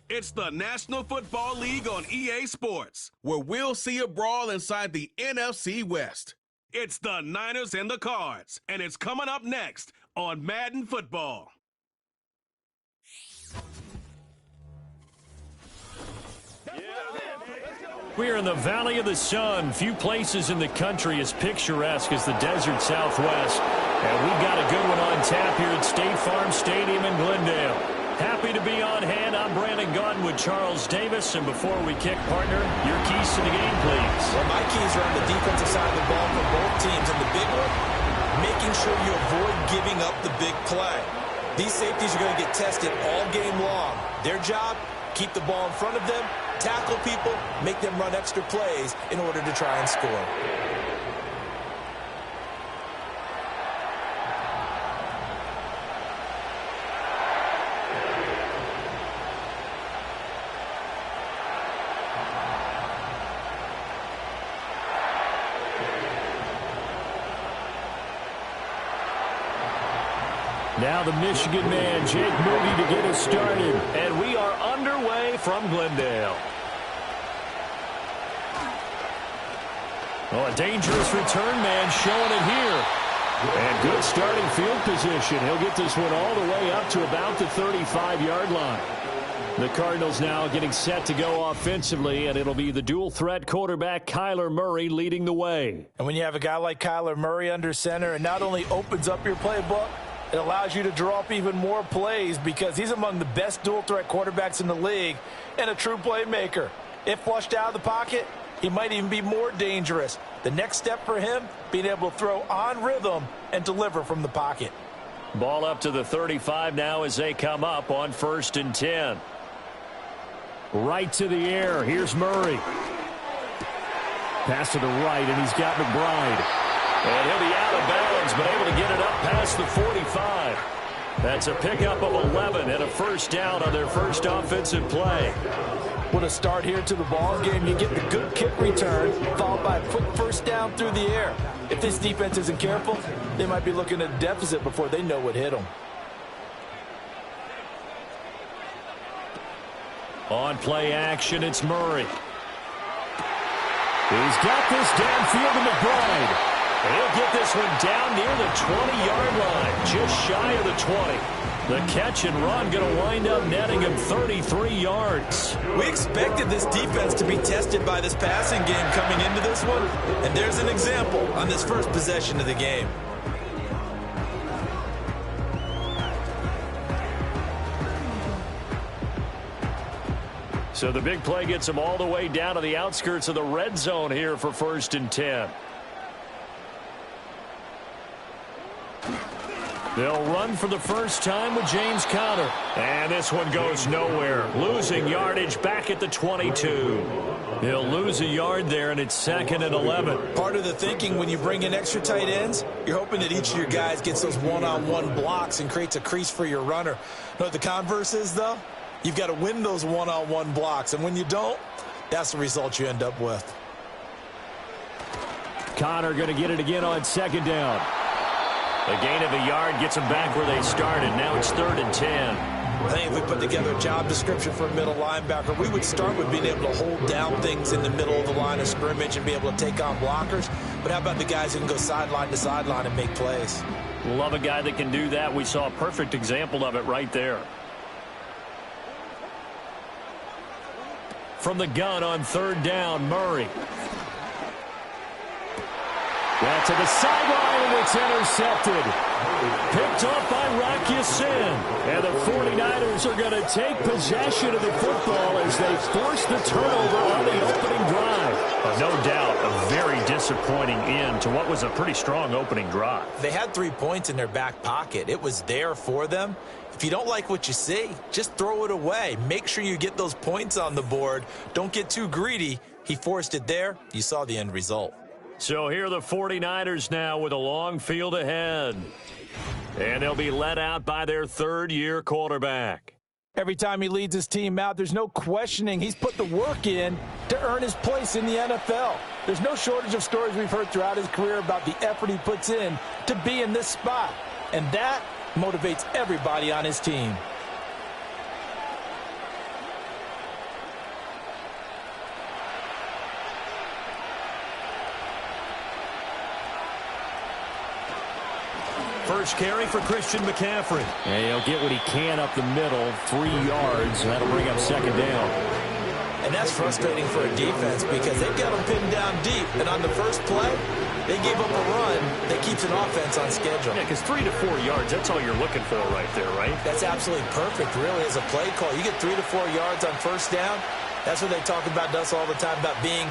It's the National Football League on EA Sports, where we'll see a brawl inside the NFC West. It's the Niners and the Cards, and it's coming up next on Madden Football. We're in the Valley of the Sun. Few places in the country as picturesque as the desert Southwest. And we've got a good one on tap here at State Farm Stadium in Glendale. Happy to be on hand. I'm Brandon Gautin with Charles Davis. And before we kick, partner, your keys to the game, please. Well, my keys are on the defensive side of the ball for both teams. And the big one, making sure you avoid giving up the big play. These safeties are going to get tested all game long. Their job, keep the ball in front of them, tackle people, make them run extra plays in order to try and score. Now the Michigan man, Jake Moody, to get us started. And we are underway from Glendale. Oh, a dangerous return man showing it here. And good starting field position. He'll get this one all the way up to about the 35-yard line. The Cardinals now getting set to go offensively, and it'll be the dual-threat quarterback Kyler Murray leading the way. And when you have a guy like Kyler Murray under center, it not only opens up your playbook, it allows you to draw up even more plays because he's among the best dual-threat quarterbacks in the league and a true playmaker. If flushed out of the pocket, he might even be more dangerous. The next step for him, being able to throw on rhythm and deliver from the pocket. Ball up to the 35 now as they come up on 1st and 10. Right to the air. Here's Murray. Pass to the right, and he's got McBride. And he'll be out of bounds, but able to get it up past the 45. That's a pickup of 11 and a first down on their first offensive play. What a start here to the ball game. You get the good kick return, followed by a quick first down through the air. If this defense isn't careful, they might be looking at a deficit before they know what hit them. On play action, it's Murray. He's got this downfield to McBride. He'll get this one down near the 20-yard line, just shy of the 20. The catch and run going to wind up netting him 33 yards. We expected this defense to be tested by this passing game coming into this one, and there's an example on this first possession of the game. So the big play gets him all the way down to the outskirts of the red zone here for 1st and 10. They'll run for the first time with James Conner. And this one goes nowhere. Losing yardage back at the 22. He'll lose a yard there, and it's 2nd and 11. Part of the thinking when you bring in extra tight ends, you're hoping that each of your guys gets those one-on-one blocks and creates a crease for your runner. You know what the converse is, though? You've got to win those one-on-one blocks. And when you don't, that's the result you end up with. Conner going to get it again on 2nd down. A gain of a yard gets them back where they started. Now it's 3rd and 10. I think if we put together a job description for a middle linebacker, we would start with being able to hold down things in the middle of the line of scrimmage and be able to take on blockers. But how about the guys who can go sideline to sideline and make plays? Love a guy that can do that. We saw a perfect example of it right there. From the gun on 3rd down, Murray. Back to the sideline, and it's intercepted. Picked off by Rocky Sin. And the 49ers are going to take possession of the football as they force the turnover on the opening drive. No doubt, a very disappointing end to what was a pretty strong opening drive. They had 3 points in their back pocket. It was there for them. If you don't like what you see, just throw it away. Make sure you get those points on the board. Don't get too greedy. He forced it there. You saw the end result. So here are the 49ers now with a long field ahead. And they'll be led out by their 3rd-year quarterback. Every time he leads his team out, there's no questioning he's put the work in to earn his place in the NFL. There's no shortage of stories we've heard throughout his career about the effort he puts in to be in this spot. And that motivates everybody on his team. first carry for Christian McCaffrey. And he'll get what he can up the middle, 3 yards. And that'll bring up second down. And that's frustrating for a defense because they've got them pinned down deep. And on the first play, they gave up a run that keeps an offense on schedule. Yeah, because 3 to 4 yards, that's all you're looking for right there, right? That's absolutely perfect, really, as a play call. You get 3 to 4 yards on first down. That's what they talk about us all the time, about being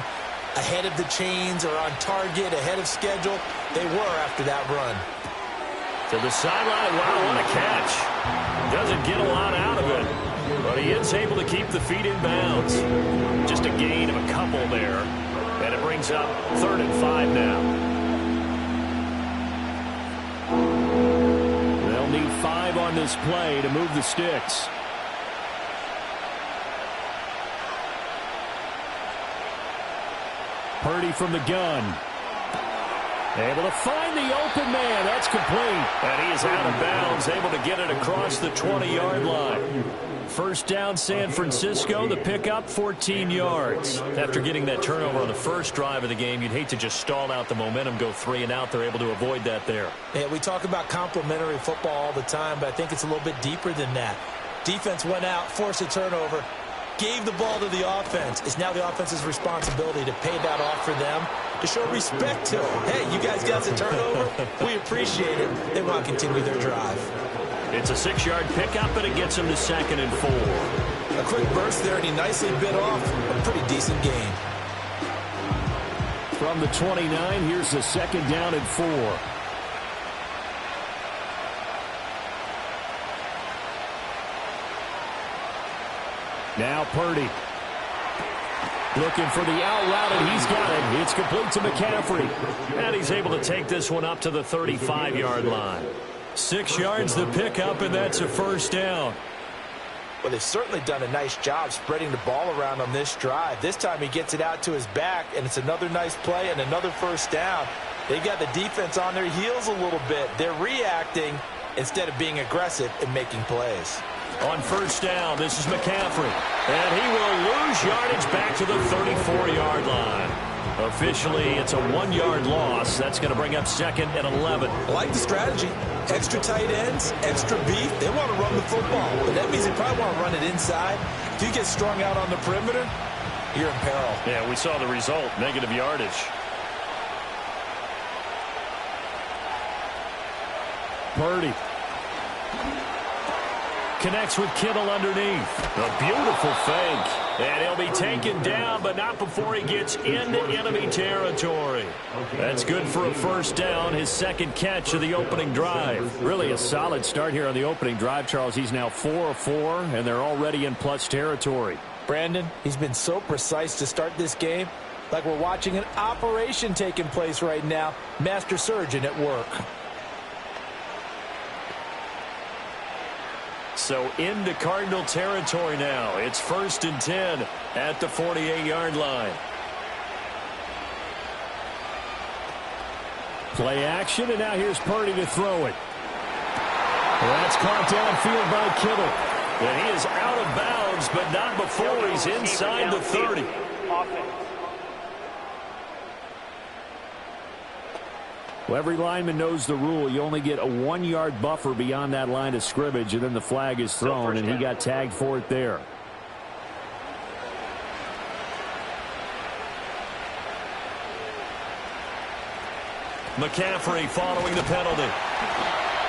ahead of the chains or on target, ahead of schedule. They were after that run. To the sideline. Wow, what a catch. Doesn't get a lot out of it, but he is able to keep the feet in bounds. Just a gain of a couple there, and it brings up 3rd and 5 now. They'll need 5 on this play to move the sticks. Purdy from the gun. Able to find the open man. That's complete. And he is out of bounds, able to get it across the 20-yard line. First down, San Francisco. The pickup, 14 yards. After getting that turnover on the first drive of the game, you'd hate to just stall out the momentum, go 3 and out. They're able to avoid that there. Yeah, we talk about complementary football all the time, but I think it's a little bit deeper than that. Defense went out, forced a turnover, gave the ball to the offense. It's now the offense's responsibility to pay that off for them, to show respect to them. Hey, you guys got the turnover. We appreciate it. They want to continue their drive. It's a 6-yard pickup, and it gets them to 2nd and 4. A quick burst there, and he nicely bit off a pretty decent gain. From the 29, here's the 2nd down and 4. Now Purdy. Looking for the out route, and he's got it. It's complete to McCaffrey. And he's able to take this one up to the 35-yard line. 6 yards the pickup, and that's a first down. Well, they've certainly done a nice job spreading the ball around on this drive. This time he gets it out to his back, and it's another nice play and another first down. They've got the defense on their heels a little bit. They're reacting instead of being aggressive and making plays. On first down, this is McCaffrey. And he will lose yardage back to the 34-yard line. Officially, it's a 1-yard loss. That's going to bring up 2nd and 11. I like the strategy. Extra tight ends, extra beef. They want to run the football, but that means they probably want to run it inside. If you get strung out on the perimeter, you're in peril. Yeah, we saw the result, negative yardage. Purdy. Connects with Kittle underneath. A beautiful fake. And he'll be taken down, but not before he gets into enemy territory. That's good for a first down, his 2nd catch of the opening drive. Really a solid start here on the opening drive, Charles. He's now 4 of 4, and they're already in plus territory. Brandon, he's been so precise to start this game, like we're watching an operation taking place right now. Master surgeon at work. So into Cardinal territory now. It's 1st and 10 at the 48-yard line. Play action, and now here's Purdy to throw it. That's caught downfield by Kittle. And he is out of bounds, but not before he's inside the 30. Well, every lineman knows the rule. You only get a 1-yard buffer beyond that line of scrimmage, and then the flag is thrown, and he got tagged for it there. McCaffrey following the penalty.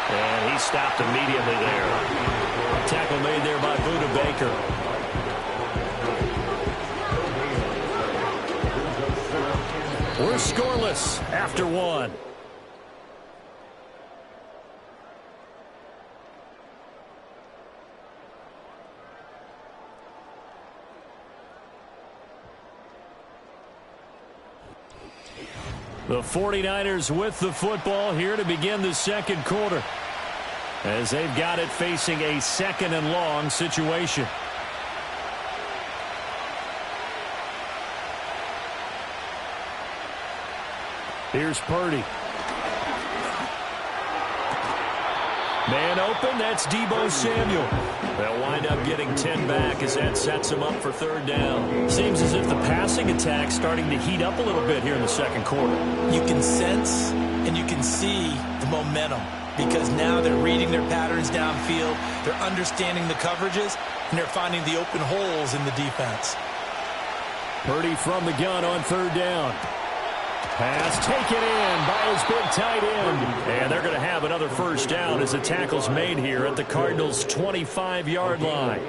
And he stopped immediately there. Tackle made there by Buda Baker. We're scoreless after 1. The 49ers with the football here to begin the 2nd quarter, as they've got it facing a 2nd and long situation. Here's Purdy. Man open, that's Deebo Samuel. They'll wind up getting 10 back as that sets them up for 3rd down. Seems as if the passing attack's starting to heat up a little bit here in the 2nd quarter. You can sense and you can see the momentum. because now they're reading their patterns downfield, they're understanding the coverages, and they're finding the open holes in the defense. Purdy from the gun on third down. Pass taken in by his big tight end. And they're going to have another first down as the tackle's made here at the Cardinals' 25-yard line.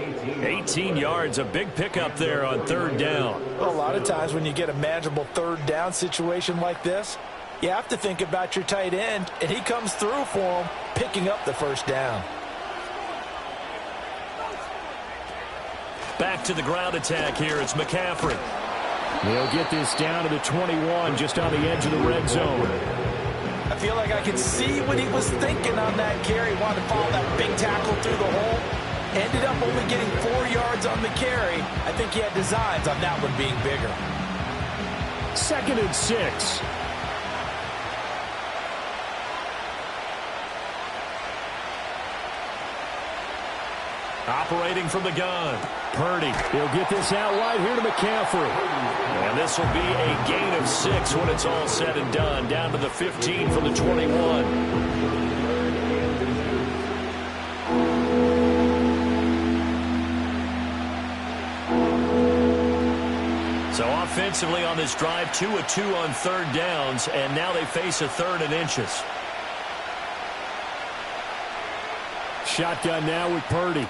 18 yards, a big pickup there on third down. Well, a lot of times when you get a manageable third down situation like this, you have to think about your tight end, and he comes through for him, picking up the first down. Back to the ground attack here. It's McCaffrey. He'll get this down to the 21, just on the edge of the red zone. I feel like I can see what he was thinking on that carry. Wanted to follow that big tackle through the hole. Ended up only getting 4 yards on the carry. I think he had designs on that one being bigger. 2nd and 6. Operating from the gun. Purdy. He'll get this out wide here to McCaffrey. And this will be a gain of 6 when it's all said and done. Down to the 15 from the 21. So offensively on this drive, 2 of 2 on third downs, and now they face a 3rd and inches. Shotgun now with Purdy.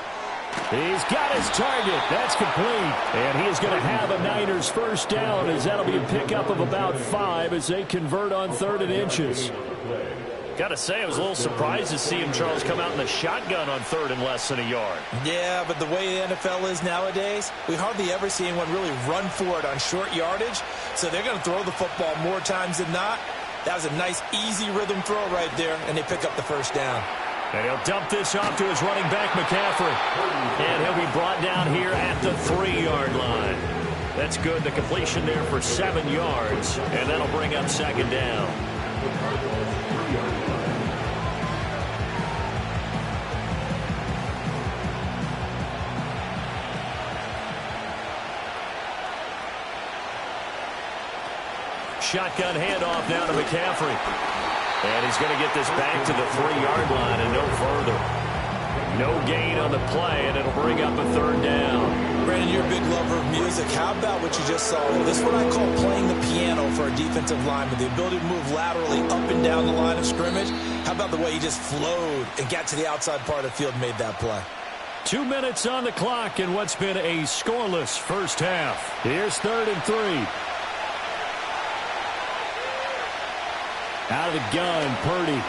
He's got his target. That's complete. And he is going to have a Niners first down, as that'll be a pickup of about 5 as they convert on 3rd and inches. Got to say, I was a little surprised to see him, Charles, come out in the shotgun on 3rd and less than a yard. Yeah, but the way the NFL is nowadays, we hardly ever see anyone really run for it on short yardage. So they're going to throw the football more times than not. That was a nice, easy rhythm throw right there, and they pick up the first down. And he'll dump this off to his running back, McCaffrey. And he'll be brought down here at the 3-yard line. That's good. The completion there for 7 yards. And that'll bring up 2nd down. Shotgun handoff now to McCaffrey. And he's going to get this back to the 3-yard line and no further. No gain on the play, and it'll bring up a 3rd down. Brandon, you're a big lover of music. How about what you just saw? This is what I call playing the piano for a defensive lineman. The ability to move laterally up and down the line of scrimmage. How about the way he just flowed and got to the outside part of the field and made that play? 2 minutes on the clock in what's been a scoreless first half. Here's 3rd and 3. Out of the gun, Purdy.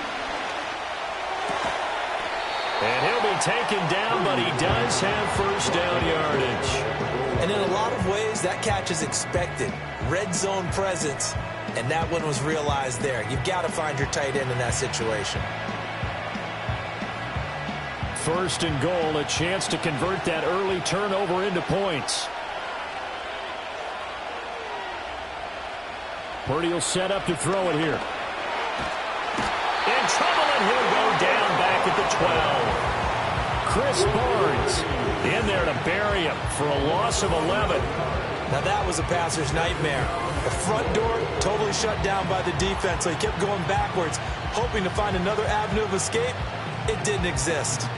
And he'll be taken down, but he does have first down yardage. And in a lot of ways, that catch is expected. Red zone presence, and that one was realized there. You've got to find your tight end in that situation. 1st and goal, a chance to convert that early turnover into points. Purdy will set up to throw it here. In trouble, and he'll go down back at the 12. Chris Barnes in there to bury him for a loss of 11. Now that was a passer's nightmare. The front door totally shut down by the defense, so he kept going backwards, hoping to find another avenue of escape. It didn't exist.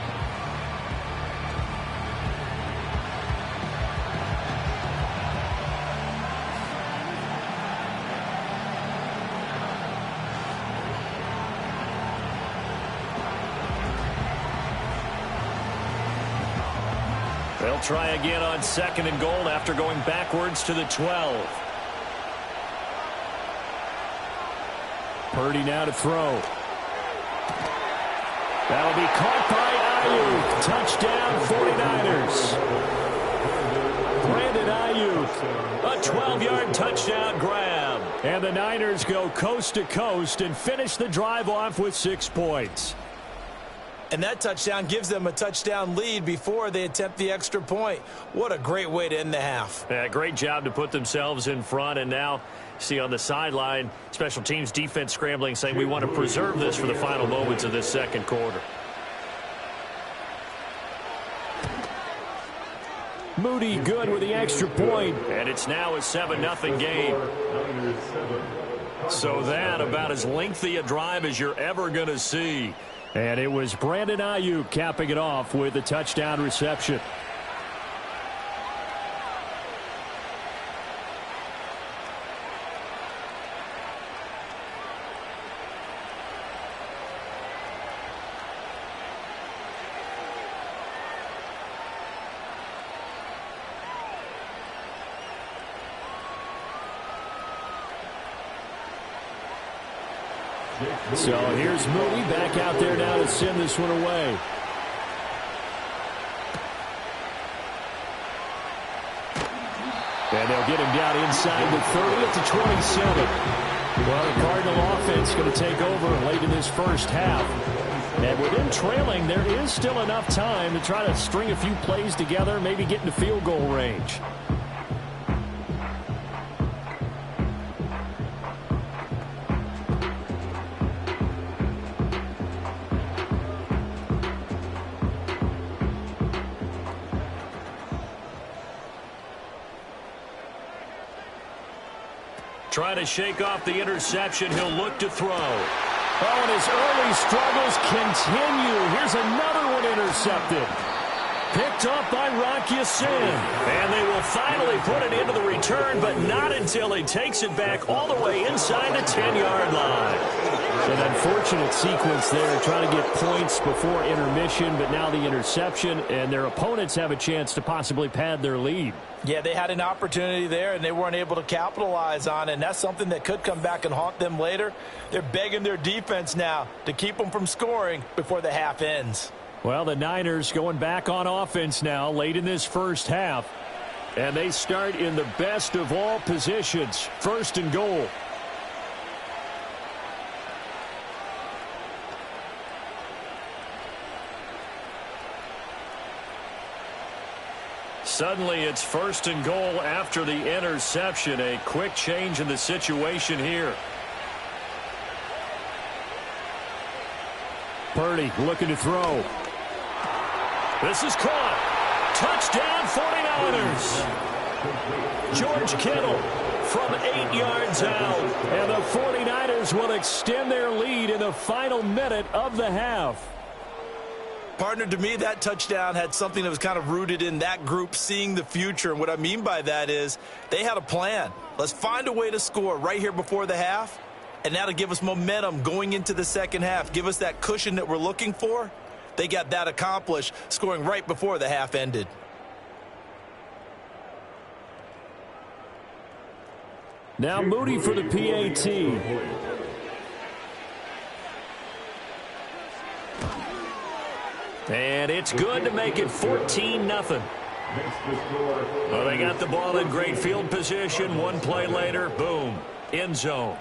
They'll try again on 2nd and goal after going backwards to the 12. Purdy now to throw. That'll be caught by Ayuk. Touchdown 49ers. Brandon Ayuk, a 12-yard touchdown grab. And the Niners go coast to coast and finish the drive off with 6 points. And that touchdown gives them a touchdown lead before they attempt the extra point. What a great way to end the half. Yeah, great job to put themselves in front. And now, see on the sideline, special teams defense scrambling, saying we want to preserve this for the final moments of this 2nd quarter. Moody good with the extra point. And it's now a 7-0 game. So that about as lengthy a drive as you're ever going to see. And it was Brandon Ayuk capping it off with a touchdown reception. So here's Moody back out there now to send this one away. And they'll get him down inside the 30 at the 27. Well, the Cardinal offense going to take over late in this first half. And with them trailing, there is still enough time to try to string a few plays together, maybe get into field goal range. Trying to shake off the interception. He'll look to throw. Oh, and his early struggles continue. Here's another one intercepted. Picked off by Rock Ya-Sin. And they will finally put it into the return, but not until he takes it back all the way inside the 10-yard line. An unfortunate sequence there, trying to get points before intermission, but now the interception, and their opponents have a chance to possibly pad their lead. Yeah, they had an opportunity there, and they weren't able to capitalize on it, and that's something that could come back and haunt them later. They're begging their defense now to keep them from scoring before the half ends. Well, the Niners going back on offense now late in this first half, and they start in the best of all positions, 1st and goal. Suddenly, it's 1st and goal after the interception. A quick change in the situation here. Purdy looking to throw. This is caught. Touchdown 49ers. George Kittle from 8 yards out. And the 49ers will extend their lead in the final minute of the half. Partner, to me, that touchdown had something that was kind of rooted in that group seeing the future. And what I mean by that is they had a plan. Let's find a way to score right here before the half, and that'll give us momentum going into the second half, give us that cushion that we're looking for. They got that accomplished, scoring right before the half ended. Now Moody for the PAT. And it's good to make it 14-0. Well, they got the ball in great field position. One play later, boom, end zone.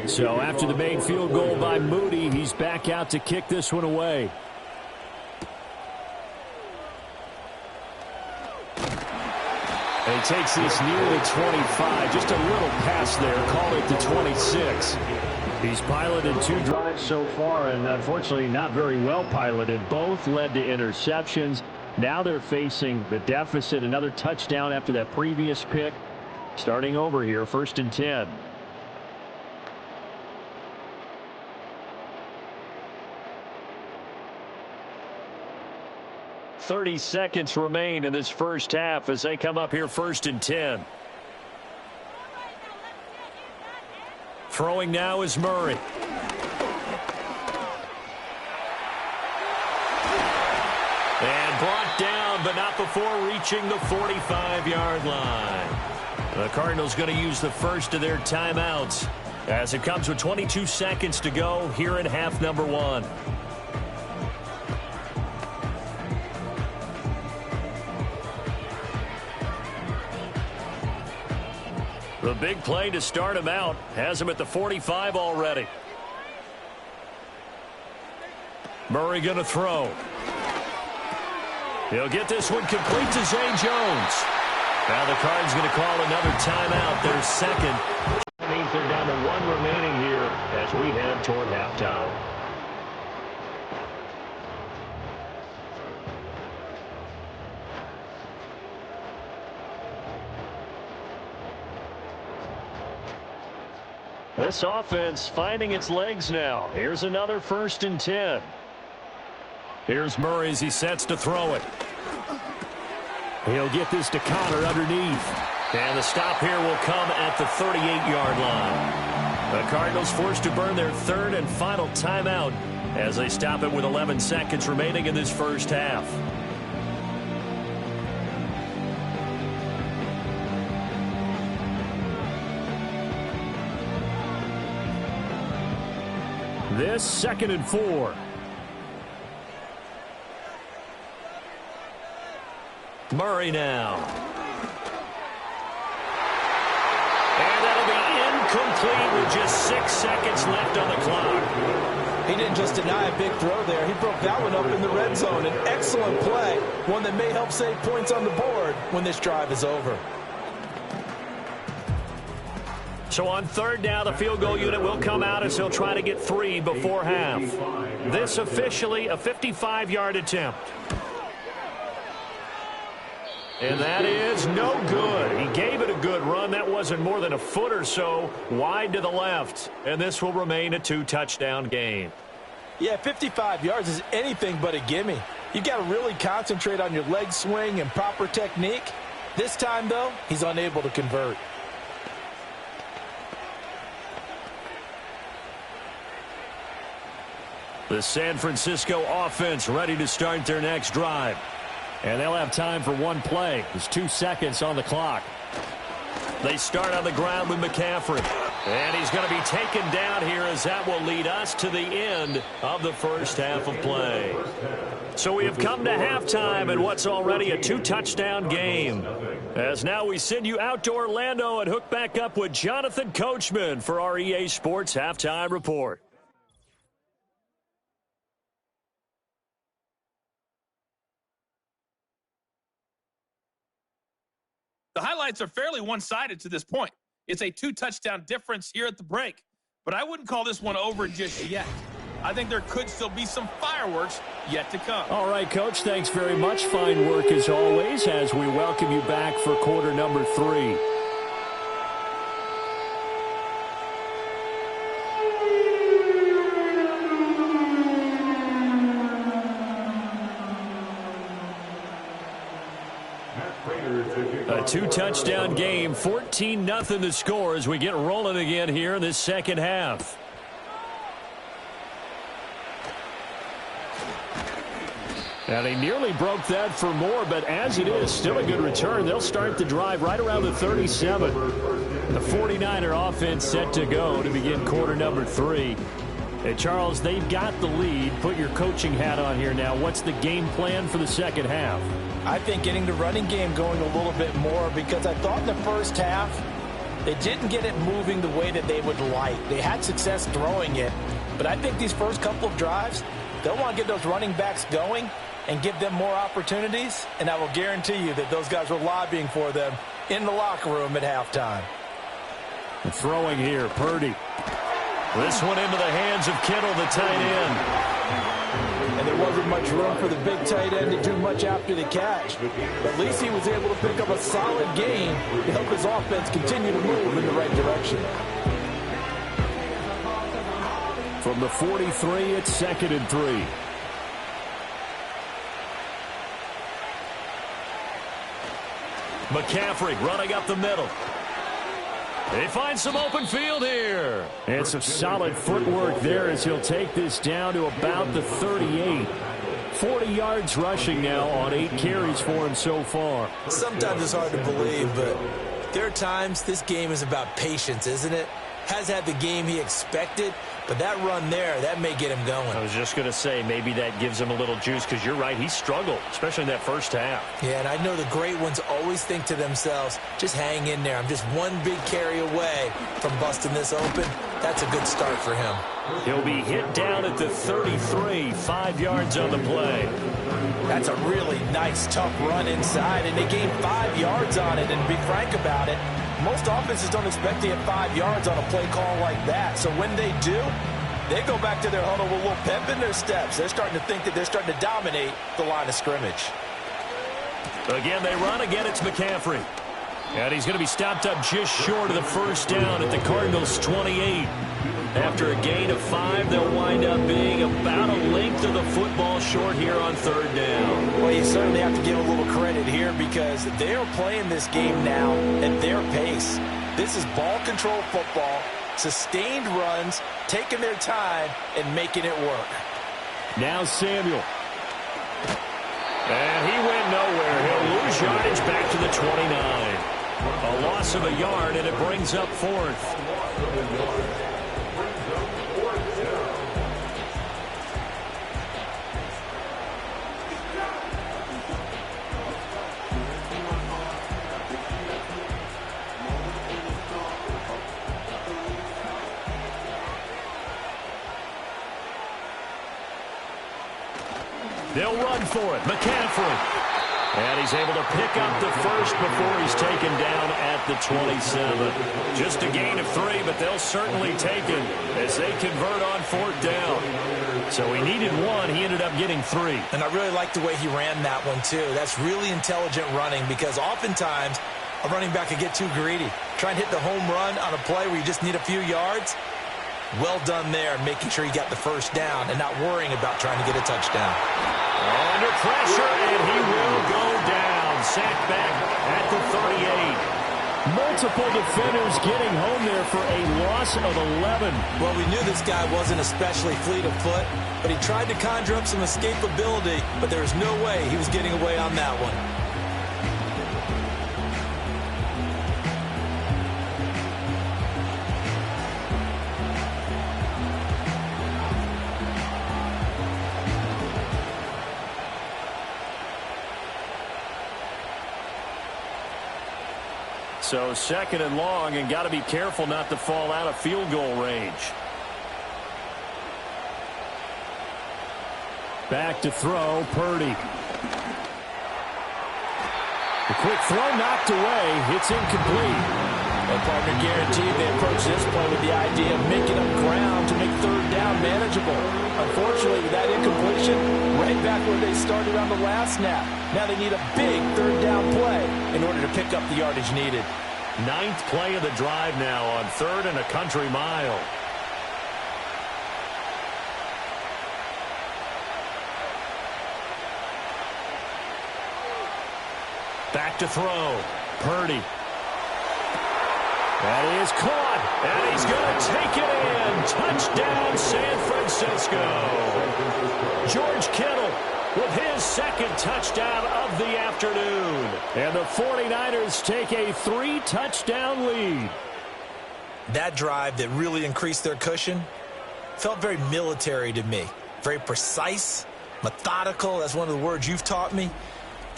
So after the made field goal by Moody, he's back out to kick this one away. And he takes this near the 25. Just a little pass there. Call it the 26. He's piloted 2 drives so far, and unfortunately not very well piloted. Both led to interceptions. Now they're facing the deficit. Another touchdown after that previous pick. Starting over here, 1st and 10. 30 seconds remain in this first half as they come up here 1st and 10. Throwing now is Murray. And brought down, but not before reaching the 45-yard line. The Cardinals going to use the first of their timeouts as it comes with 22 seconds to go here in half number 1. The big play to start him out has him at the 45 already. Murray going to throw. He'll get this one complete to Zay Jones. Now the Cards going to call another timeout, their second. That means they're down to one remaining here as we head toward halftime. This offense finding its legs now. Here's another 1st and 10. Here's Murray as he sets to throw it. He'll get this to Connor underneath. And the stop here will come at the 38-yard line. The Cardinals forced to burn their 3rd and final timeout as they stop it with 11 seconds remaining in this first half. This 2nd and 4. Murray now. And that'll be incomplete with just 6 seconds left on the clock. He didn't just deny a big throw there. He broke that one up in the red zone. An excellent play, one that may help save points on the board when this drive is over. So on 3rd down, the field goal unit will come out as he'll try to get 3 before half. This officially a 55-yard attempt. And that is no good. He gave it a good run. That wasn't more than a foot or so wide to the left. And this will remain a 2-touchdown game. Yeah, 55 yards is anything but a gimme. You've got to really concentrate on your leg swing and proper technique. This time, though, he's unable to convert. The San Francisco offense ready to start their next drive. And they'll have time for one play. There's 2 seconds on the clock. They start on the ground with McCaffrey. And he's going to be taken down here as that will lead us to the end of the first half of play. So we have come to halftime in what's already a 2-touchdown game. As now we send you out to Orlando and hook back up with Jonathan Coachman for our EA Sports Halftime Report. The highlights are fairly one-sided to this point. It's a 2-touchdown difference here at the break. But I wouldn't call this one over just yet. I think there could still be some fireworks yet to come. All right, Coach, thanks very much. Fine work as always as we welcome you back for quarter number 3. A 2-touchdown game, 14-0 the score as we get rolling again here in this second half. And he nearly broke that for more, but as it is, still a good return. They'll start the drive right around the 37. The 49er offense set to go to begin quarter number 3. Hey, Charles, they've got the lead. Put your coaching hat on here now. What's the game plan for the second half? I think getting the running game going a little bit more because I thought in the first half they didn't get it moving the way that they would like. They had success throwing it, but I think these first couple of drives, they'll want to get those running backs going and give them more opportunities, and I will guarantee you that those guys were lobbying for them in the locker room at halftime. Throwing here, Purdy. This one into the hands of Kittle, the tight end. And there wasn't much room for the big tight end to do much after the catch. But at least he was able to pick up a solid gain to help his offense continue to move in the right direction. From the 43, it's 2nd and 3. McCaffrey running up the middle. They find some open field here. And some solid footwork there as he'll take this down to about the 38. 40 yards rushing now on 8 carries for him so far. Sometimes it's hard to believe, but there are times this game is about patience, isn't it? Has had the game he expected, but that run there, that may get him going. I was just going to say, maybe that gives him a little juice because you're right, he struggled, especially in that first half. Yeah, and I know the great ones always think to themselves, just hang in there. I'm just one big carry away from busting this open. That's a good start for him. He'll be hit down at the 33, 5 yards on the play. That's a really nice, tough run inside, and they gained 5 yards on it. And to be frank about it, most offenses don't expect to get 5 yards on a play call like that. So when they do, they go back to their huddle with a little pep in their steps. They're starting to think that they're starting to dominate the line of scrimmage. Again, they run. Again, it's McCaffrey. And he's going to be stopped up just short of the first down at the Cardinals' 28. After a gain of 5, they'll wind up being about a length of the football short here on third down. Well, you certainly have to give a little credit here because they are playing this game now at their pace. This is ball control football, sustained runs, taking their time, and making it work. Now Samuel. And he went nowhere. He'll lose yardage back to the 29. A loss of a yard, and it brings up 4th. They'll run for it. McCaffrey. And he's able to pick up the first before he's taken down at the 27. Just a gain of 3, but they'll certainly take it as they convert on 4th down. So he needed 1. He ended up getting 3. And I really like the way he ran that one, too. That's really intelligent running because oftentimes a running back could get too greedy. Try and hit the home run on a play where you just need a few yards. Well done there, making sure you got the first down and not worrying about trying to get a touchdown. Under pressure, and he will go down. Sacked back at the 38. Multiple defenders getting home there for a loss of 11. Well, we knew this guy wasn't especially fleet of foot, but he tried to conjure up some escapability, but there was no way he was getting away on that one. So 2nd and long, and got to be careful not to fall out of field goal range. Back to throw, Purdy. The quick throw knocked away. It's incomplete. And partner guaranteed they approach this play with the idea of making up ground to make 3rd down manageable. Unfortunately, with that incompletion, right back where they started on the last snap. Now they need a big 3rd down play in order to pick up the yardage needed. 9th play of the drive now on 3rd and a country mile. Back to throw. Purdy. That is caught, and he's going to take it in. Touchdown, San Francisco. George Kittle with his 2nd touchdown of the afternoon. And the 49ers take a 3-touchdown lead. That drive that really increased their cushion felt very military to me. Very precise, methodical. That's one of the words you've taught me.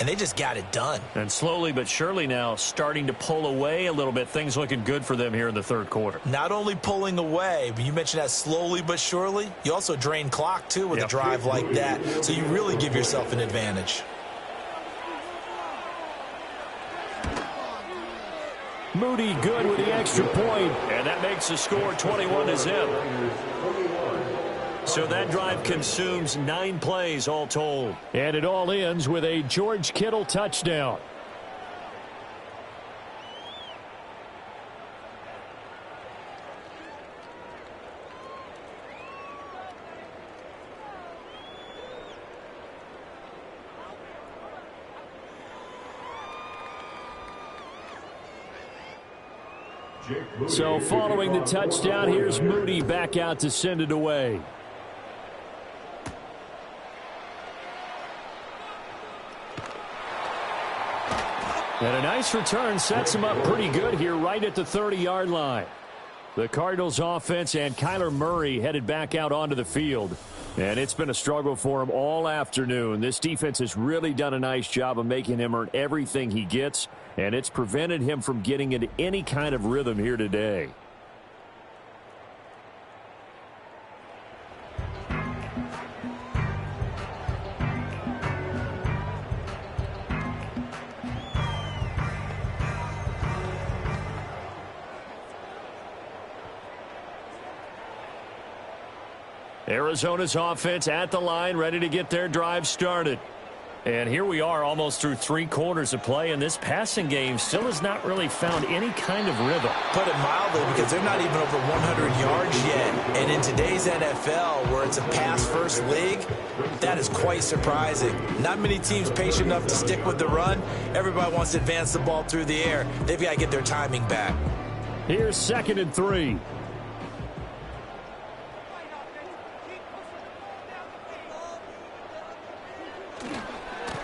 And they just got it done. And slowly but surely now starting to pull away a little bit. Things looking good for them here in the 3rd quarter. Not only pulling away, but you mentioned that slowly but surely. You also drain clock, too, with a drive like that. So you really give yourself an advantage. Moody good with the extra point. And that makes the score 21-0. So that drive consumes 9 plays all told. And it all ends with a George Kittle touchdown. So following the touchdown, here's Moody back out to send it away. And a nice return sets him up pretty good here right at the 30-yard line. The Cardinals offense and Kyler Murray headed back out onto the field. And it's been a struggle for him all afternoon. This defense has really done a nice job of making him earn everything he gets. And it's prevented him from getting into any kind of rhythm here today. Arizona's offense at the line, ready to get their drive started. And here we are almost through 3 quarters of play, and this passing game still has not really found any kind of rhythm. Put it mildly, because they're not even over 100 yards yet. And in today's NFL, where it's a pass-first league, that is quite surprising. Not many teams patient enough to stick with the run. Everybody wants to advance the ball through the air. They've got to get their timing back. Here's 2nd and 3.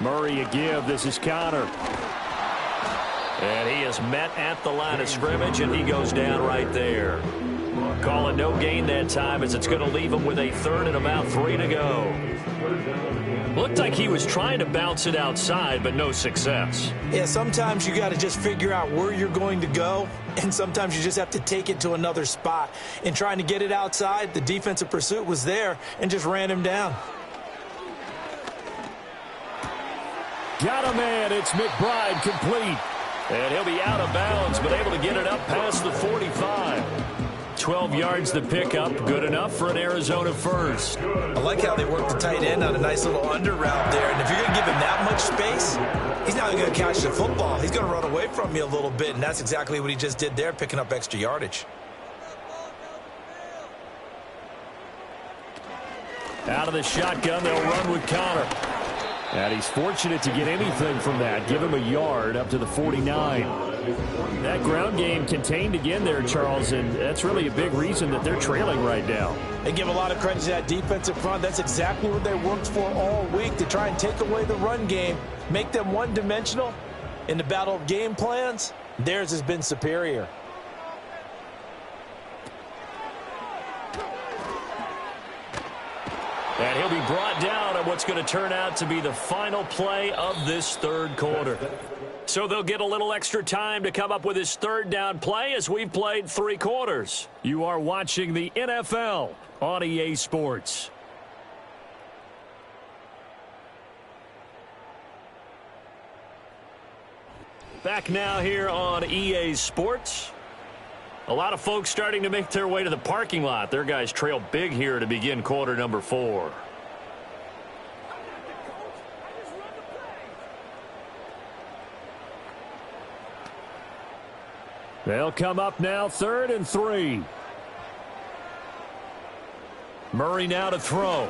Murray a give. This is Connor. And he is met at the line of scrimmage, and he goes down right there. Call it no gain that time, as it's going to leave him with a 3rd and about 3 to go. Looked like he was trying to bounce it outside, but no success. Yeah, sometimes you got to just figure out where you're going to go, and sometimes you just have to take it to another spot. In trying to get it outside, the defensive pursuit was there and just ran him down. Got a man. It's McBride complete. And he'll be out of bounds, but able to get it up past the 45. 12 yards to pick up. Good enough for an Arizona first. I like how they work the tight end on a nice little under route there. And if you're going to give him that much space, he's not going to catch the football. He's going to run away from you a little bit, and that's exactly what he just did there, picking up extra yardage. Out of the shotgun, they'll run with Connor. And he's fortunate to get anything from that. Give him a yard up to the 49. That ground game contained again there, Charles, and that's really a big reason that they're trailing right now. They give a lot of credit to that defensive front. That's exactly what they worked for all week, to try and take away the run game, make them one-dimensional. In the battle of game plans, theirs has been superior. And he'll be brought down on what's going to turn out to be the final play of this 3rd quarter. So they'll get a little extra time to come up with his 3rd down play, as we've played 3 quarters. You are watching the NFL on EA Sports. Back now here on EA Sports. A lot of folks starting to make their way to the parking lot. Their guys trail big here to begin quarter number 4. They'll come up now, 3rd and 3. Murray now to throw.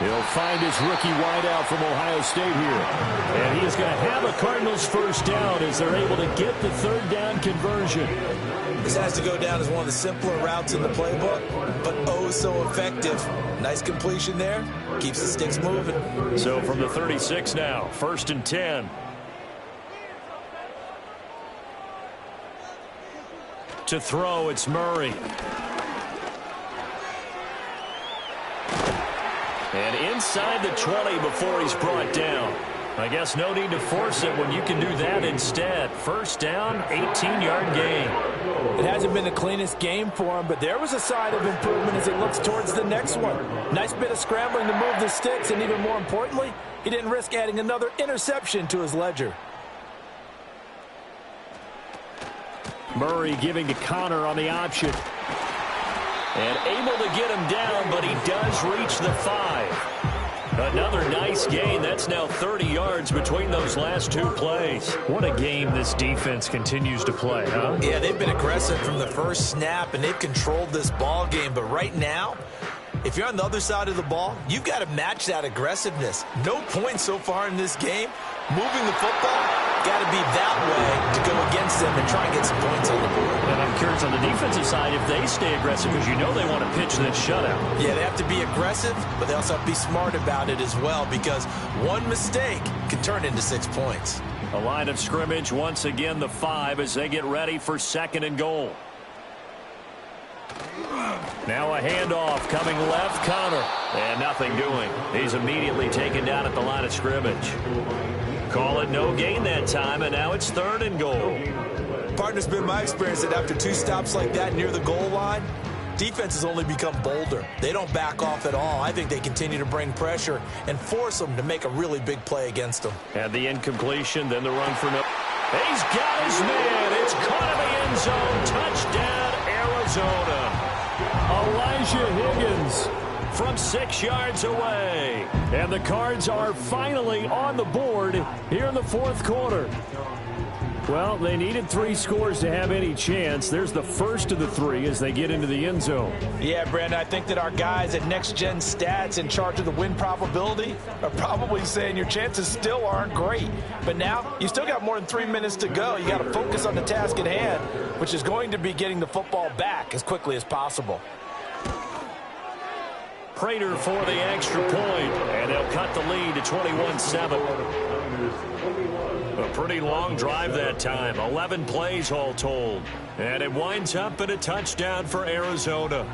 He'll find his rookie wideout from Ohio State here. And he is going to have a Cardinals first down as they're able to get the 3rd down conversion. This has to go down as one of the simpler routes in the playbook, but oh so effective. Nice completion there. Keeps the sticks moving. So from the 36 now, 1st and 10. To throw, it's Murray. And inside the 20 before he's brought down. I guess no need to force it when you can do that instead. First down, 18-yard gain. It hasn't been the cleanest game for him, but there was a sign of improvement as he looks towards the next one. Nice bit of scrambling to move the sticks, and even more importantly, he didn't risk adding another interception to his ledger. Murray giving to Connor on the option. And able to get him down, but he does reach the 5. Another nice gain. That's now 30 yards between those last 2 plays. What a game this defense continues to play, huh? Yeah, they've been aggressive from the first snap, and they've controlled this ball game. But right now, if you're on the other side of the ball, you've got to match that aggressiveness. No points so far in this game. Moving the football, got to be that way to go against them and try and get some points on the board. And I'm curious on the defensive side if they stay aggressive, because you know they want to pitch this shutout. Yeah, they have to be aggressive, but they also have to be smart about it as well, because one mistake can turn into 6 points. A line of scrimmage, once again the 5 as they get ready for 2nd and goal. Now a handoff coming left, Connor. And nothing doing. He's immediately taken down at the line of scrimmage. Call it no gain that time, and now it's 3rd and goal. Partner's been my experience that after 2 stops like that near the goal line, defenses only become bolder. They don't back off at all. I think they continue to bring pressure and force them to make a really big play against them. And the incompletion, then the run for no. He's got his man. It's caught in the end zone. Touchdown, Arizona. A Elijah Higgins from 6 yards away. And the Cards are finally on the board here in the fourth quarter. Well, they needed 3 scores to have any chance. There's the first of the 3 as they get into the end zone. Yeah, Brandon, I think that our guys at Next Gen Stats in charge of the win probability are probably saying your chances still aren't great. But now you still got more than 3 minutes to go. You got to focus on the task at hand, which is going to be getting the football back as quickly as possible. Prater for the extra point, and they'll cut the lead to 21-7. A pretty long drive that time, 11 plays all told. And it winds up in a touchdown for Arizona.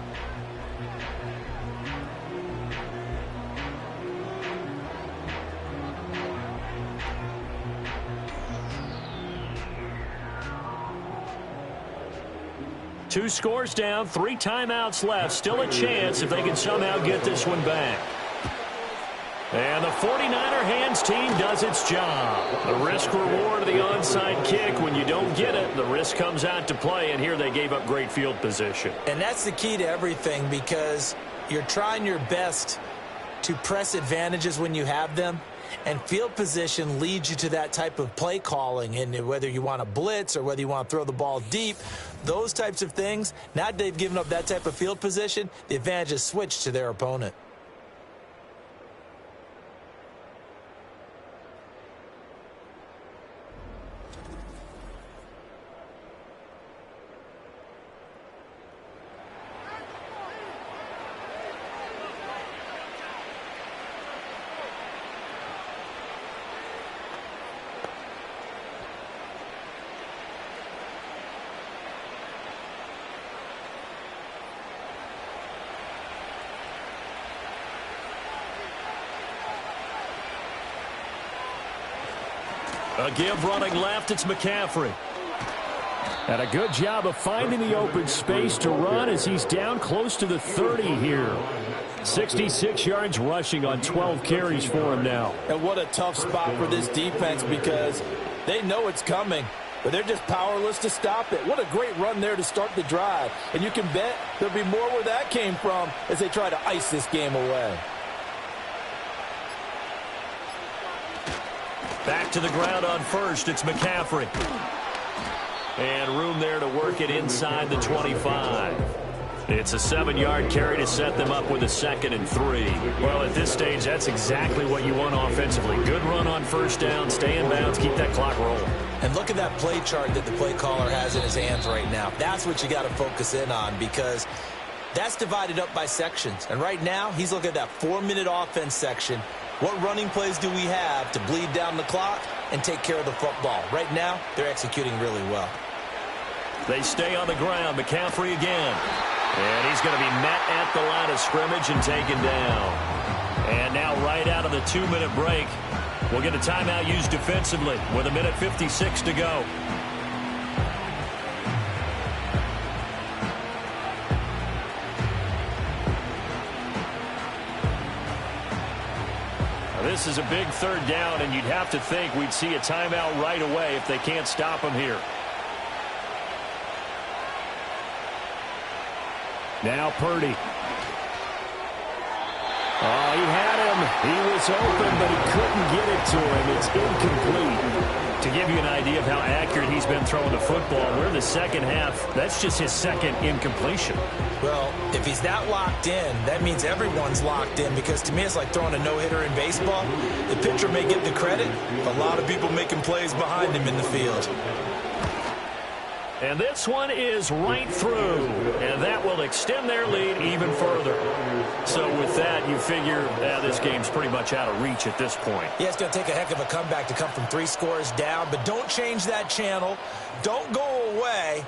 Two scores down, 3 timeouts left. Still a chance if they can somehow get this one back. And the 49er hands team does its job. The risk reward of the onside kick. When you don't get it, the risk comes out to play, and here they gave up great field position. And that's the key to everything, because you're trying your best to press advantages when you have them. And field position leads you to that type of play calling, and whether you want to blitz or whether you want to throw the ball deep, those types of things. Now that they've given up that type of field position, the advantage is switched to their opponent. A give running left, it's McCaffrey. And a good job of finding the open space to run as he's down close to the 30 here. 66 yards rushing on 12 carries for him now. And what a tough spot for this defense, because they know it's coming, but they're just powerless to stop it. What a great run there to start the drive. And you can bet there'll be more where that came from as they try to ice this game away. Back to the ground on first, it's McCaffrey. And room there to work it inside the 25. It's a 7-yard carry to set them up with a 2nd and 3. Well, at this stage, that's exactly what you want offensively. Good run on first down, stay in bounds, keep that clock rolling. And look at that play chart that the play caller has in his hands right now. That's what you got to focus in on, because that's divided up by sections. And right now, he's looking at that 4-minute offense section. What running plays do we have to bleed down the clock and take care of the football? Right now, they're executing really well. They stay on the ground. McCaffrey again. And he's going to be met at the line of scrimmage and taken down. And now right out of the 2-minute break, we'll get a timeout used defensively with 1:56 to go. This is a big 3rd down, and you'd have to think we'd see a timeout right away if they can't stop him here. Now Purdy. Oh, he had him. He was open, but he couldn't get it to him. It's incomplete. To give you an idea of how accurate he's been throwing the football, we're in the second half. That's just his 2nd incompletion. Well, if he's that locked in, that means everyone's locked in, because to me it's like throwing a no-hitter in baseball. The pitcher may get the credit, a lot of people making plays behind him in the field. And this one is right through, and that will extend their lead even further. So with that, you figure this game's pretty much out of reach at this point. Yeah, it's going to take a heck of a comeback to come from 3 scores down, but don't change that channel. Don't go away.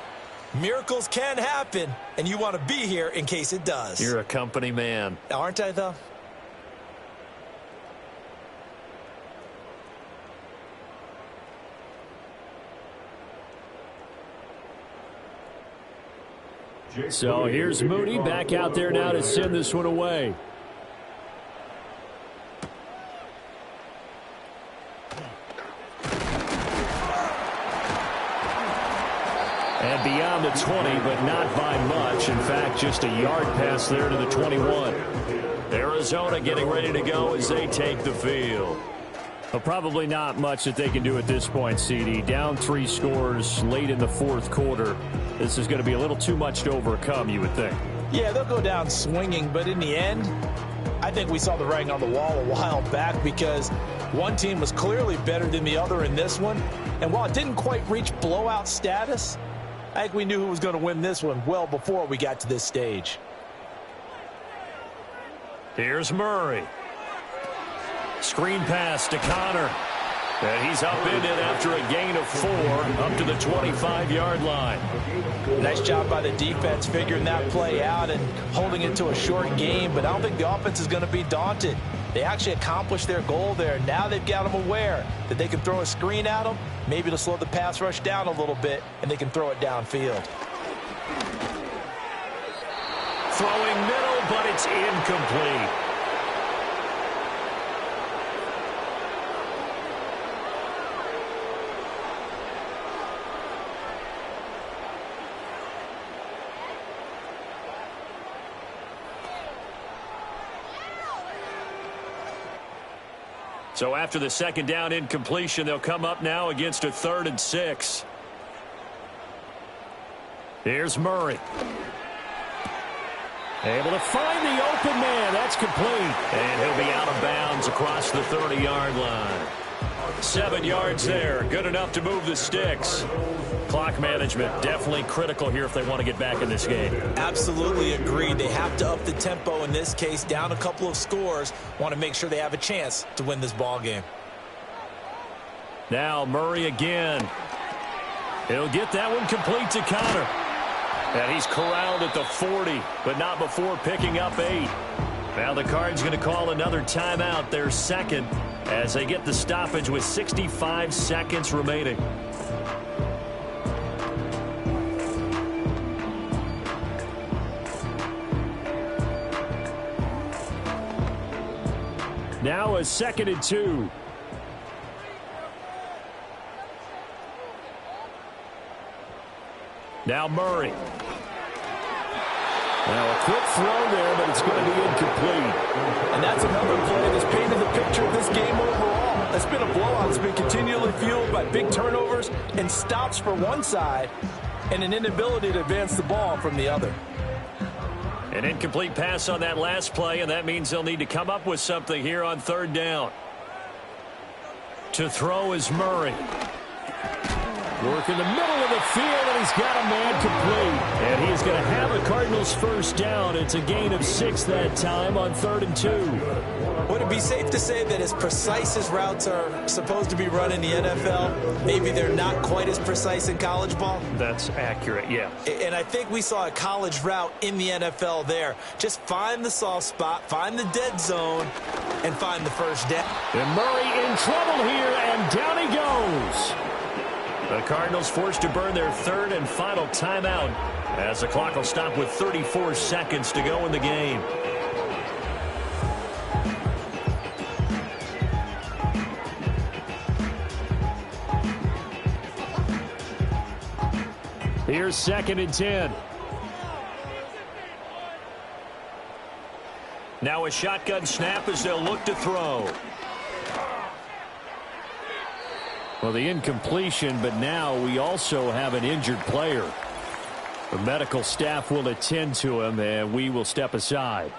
Miracles can happen, and you want to be here in case it does. You're a company man. Aren't I, though? So here's Mooney back out there now to send this one away. And beyond around the 20, but not by much. In fact, just a yard pass there to the 21. Arizona getting ready to go as they take the field. Well, probably not much that they can do at this point, CD. Down 3 scores late in the fourth quarter. This is going to be a little too much to overcome, you would think. Yeah, they'll go down swinging, but in the end, I think we saw the writing on the wall a while back because one team was clearly better than the other in this one. And while it didn't quite reach blowout status, I think we knew who was going to win this one well before we got to this stage. Here's Murray. Screen pass to Connor. And he's up in it after a gain of 4 up to the 25-yard line. Nice job by the defense figuring that play out and holding it to a short game, but I don't think the offense is going to be daunted. They actually accomplished their goal there. Now they've got them aware that they can throw a screen at them, maybe to slow the pass rush down a little bit, and they can throw it downfield. Throwing middle, but it's incomplete. So after the second down incompletion, they'll come up now against a 3rd and 6. Here's Murray. Able to find the open man. That's complete. And he'll be out of bounds across the 30-yard line. 7 yards there. Good enough to move the sticks. Clock management definitely critical here if they want to get back in this game. Absolutely agreed. They have to up the tempo in this case, down a couple of scores. Want to make sure they have a chance to win this ball game. Now Murray again. He'll get that one complete to Connor. And he's corralled at the 40, but not before picking up 8. Now the Cards going to call another timeout, their second, as they get the stoppage with 65 seconds remaining. Now a 2nd and 2. Now Murray. Now a quick throw there, but it's going to be incomplete. And that's another play that's painted the picture of this game overall. It's been a blowout. It's been continually fueled by big turnovers and stops for one side and an inability to advance the ball from the other. An incomplete pass on that last play, and that means they'll need to come up with something here on 3rd down. To throw is Murray. Work in the middle of the field, and he's got a man complete. And he's going to have a Cardinals first down. It's a gain of 6 that time on 3rd and 2. Would it be safe to say that as precise as routes are supposed to be run in the NFL, maybe they're not quite as precise in college ball? That's accurate, yeah. And I think we saw a college route in the NFL there. Just find the soft spot, find the dead zone, and find the first down. And Murray in trouble here, and down he goes. The Cardinals forced to burn their 3rd and final timeout as the clock will stop with 34 seconds to go in the game. Here's 2nd and 10. Now a shotgun snap as they'll look to throw. Well, the incompletion, but now we also have an injured player. The medical staff will attend to him, and we will step aside.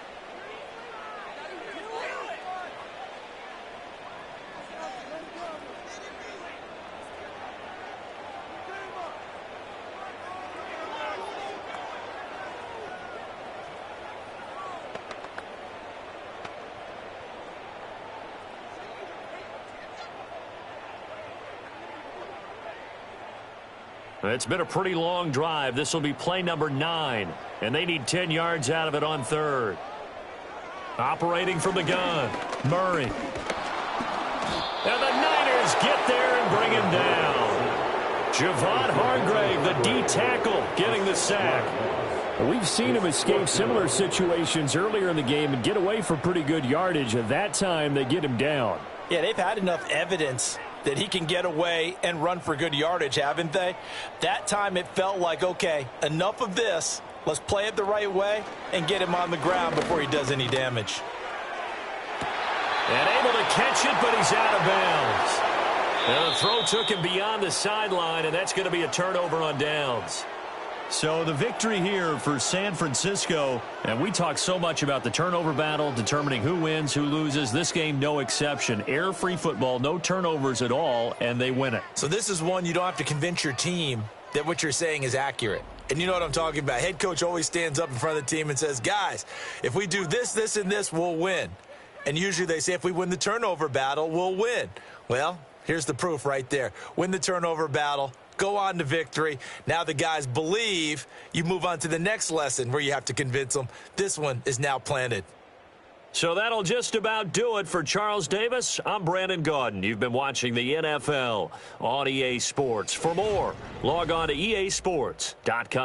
It's been a pretty long drive. This will be play number 9, and they need 10 yards out of it on 3rd. Operating from the gun, Murray. And the Niners get there and bring him down. Javon Hargrave, the D tackle, getting the sack. We've seen him escape similar situations earlier in the game and get away for pretty good yardage. At that time, they get him down. Yeah, they've had enough evidence that he can get away and run for good yardage, haven't they? That time it felt like, okay, enough of this. Let's play it the right way and get him on the ground before he does any damage. And able to catch it, but he's out of bounds. And the throw took him beyond the sideline, and that's going to be a turnover on downs. So the victory here for San Francisco, and we talk so much about the turnover battle, determining who wins, who loses. This game, no exception. Air-free football, no turnovers at all, and they win it. So this is one you don't have to convince your team that what you're saying is accurate. And you know what I'm talking about. Head coach always stands up in front of the team and says, guys, if we do this, this, and this, we'll win. And usually they say if we win the turnover battle, we'll win. Well, here's the proof right there. Win the turnover battle. Go on to victory. Now the guys believe. You move on to the next lesson where you have to convince them. This one is now planted. So that'll just about do it for Charles Davis. I'm Brandon Gaudin. You've been watching the NFL on EA Sports. For more, log on to easports.com.